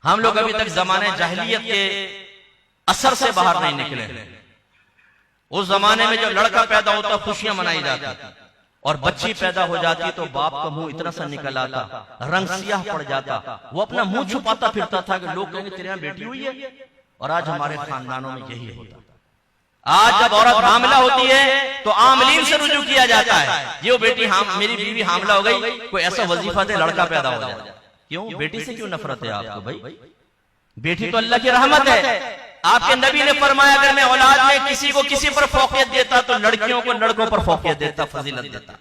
ہم لوگ ابھی تک زمانے جاہلیت کے اثر سے باہر نہیں نکلے. اس زمانے میں جب لڑکا پیدا ہوتا خوشیاں منائی جاتی اور بچی پیدا ہو جاتی تو باپ کا منہ اتنا سا نکل آتا, رنگ سیاہ پڑ جاتا, وہ اپنا منہ چھپاتا پھرتا تھا کہ لوگ کہیں گے تیرے یہاں بیٹی ہوئی ہے. اور آج ہمارے خاندانوں میں یہی ہوتا. آج جب عورت حاملہ ہوتی ہے تو عاملین سے رجوع کیا جاتا ہے, یہ وہ بیٹی میری بیوی حاملہ ہو گئی, کوئی ایسا وظیفہ دے لڑکا پیدا ہو جائے. کیوں بیٹی سے کیوں نفرت ہے آپ کو بھائی؟ بیٹی تو اللہ کی رحمت ہے. آپ کے نبی نے فرمایا اگر میں اولاد میں کسی کو کسی پر فوقیت دیتا تو لڑکیوں کو لڑکوں پر فوقیت دیتا, فضیلت دیتا.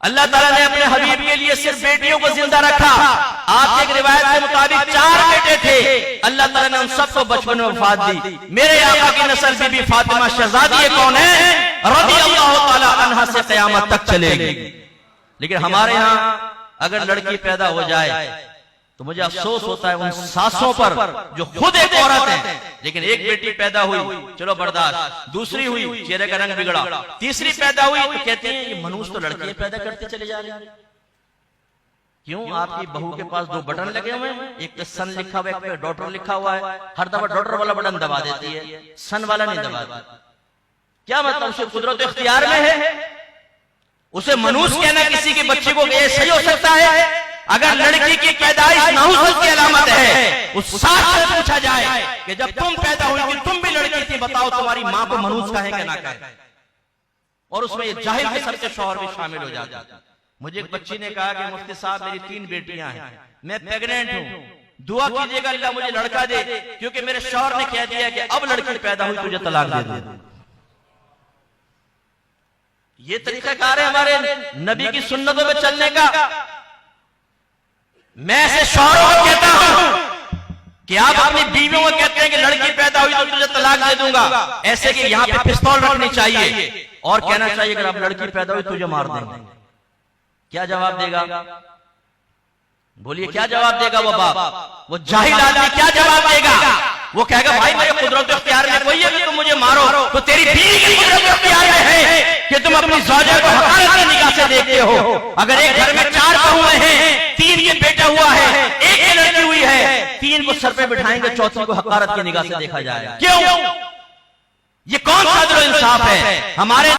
اللہ تعالیٰ نے اپنے حبیب کے لیے صرف بیٹیوں کو زندہ رکھا. آپ کی ایک روایت کے مطابق 4 بیٹے تھے, اللہ تعالیٰ نے ان سب کو بچپن میں وفات دی. میرے آقا کی نسل بی بی فاطمہ شہزادی کون ہے رضی اللہ تعالیٰ عنہا سے قیامت تک چلے گی. لیکن ہمارے ہاں اگر لڑکی پیدا ہو جائے تو مجھے افسوس ہوتا ہے ان ساسوں پر جو خود ایک عورت ہے, لیکن ایک بیٹی پیدا ہوئی چلو برداشت, دوسری ہوئی چہرے کا رنگ بگڑا, تیسری پیدا ہوئی تو کہتے ہیں یہ منوس تو لڑکیاں پیدا کرتے چلے جا رہے ہیں. کیوں آپ کی بہو کے پاس 2 بٹن لگے ہوئے ہیں, ایک پہ سن لکھا ہوا ہے ایک پہ ڈاٹر لکھا ہوا ہے, ہر دفعہ ڈاٹر والا بٹن دبا دیتی ہے, سن والا نہیں دباتی. کیا مطلب اسے قدرت اختیار میں ہے؟ اسے منوس کہنا کسی کی بچی کو یہ صحیح ہو سکتا ہے؟ اگر لڑکی کی پیدائش نحوست کی علامت ہے, اس ساتھ سے پوچھا جائے کہ جب تم پیدا ہوئی تھی تم بھی لڑکی تھی, بتاؤ تمہاری ماں کو منوس کہے کہ نہ کہے؟ اور اس میں یہ جاہل قسم کے شوہر بھی شامل ہو جاتا. مجھے ایک بچی نے کہا کہ مفتی صاحب میری 3 بیٹیاں ہیں, میں پیگنینٹ ہوں, دعا کیجئے گا اللہ مجھے لڑکا دے, کیونکہ میرے شوہر نے کہہ دیا کہ اب لڑکی پیدا ہوئی تجھے طلاق دے دوں. یہ طریقہ کار ہے ہمارے نبی کی سنتوں پہ چلنے کا. میں ایسے شوہروں کو کہتا ہوں کہ آپ اپنی بیویوں کو کہتے ہیں کہ لڑکی پیدا ہوئی تو تجھے طلاق دے دوں گا, ایسے کہ یہاں پہ پستول رکھنی چاہیے اور کہنا چاہیے کہ اب لڑکی پیدا ہوئی تجھے مار دیں گے. کیا جواب دے گا؟ بولیے کیا جواب دے گا وہ باپ؟ وہ جاہل آدمی کیا جواب دے گا؟ وہ کہے گا بھائی میرے قدرت اختیار میں کوئی ہے کہ تم مجھے مارو, تو تیری بیوی کی قدرت اختیار میں ہے کہ تم اپنی زوجہ کو حقارت کی نگاہ سے دیکھتے ہو. اگر ایک گھر میں 4 بہویں ہیں, 3 کے بیٹا ہوا ہے, 1 کی لڑکی ہوئی ہے, 3 کو سر پہ بٹھائیں گے, چوتھی کو حقارت کی نگاہ سے دیکھا جائے گا. کیوں؟ یہ کون سا عدل و انصاف ہے؟ ہمارے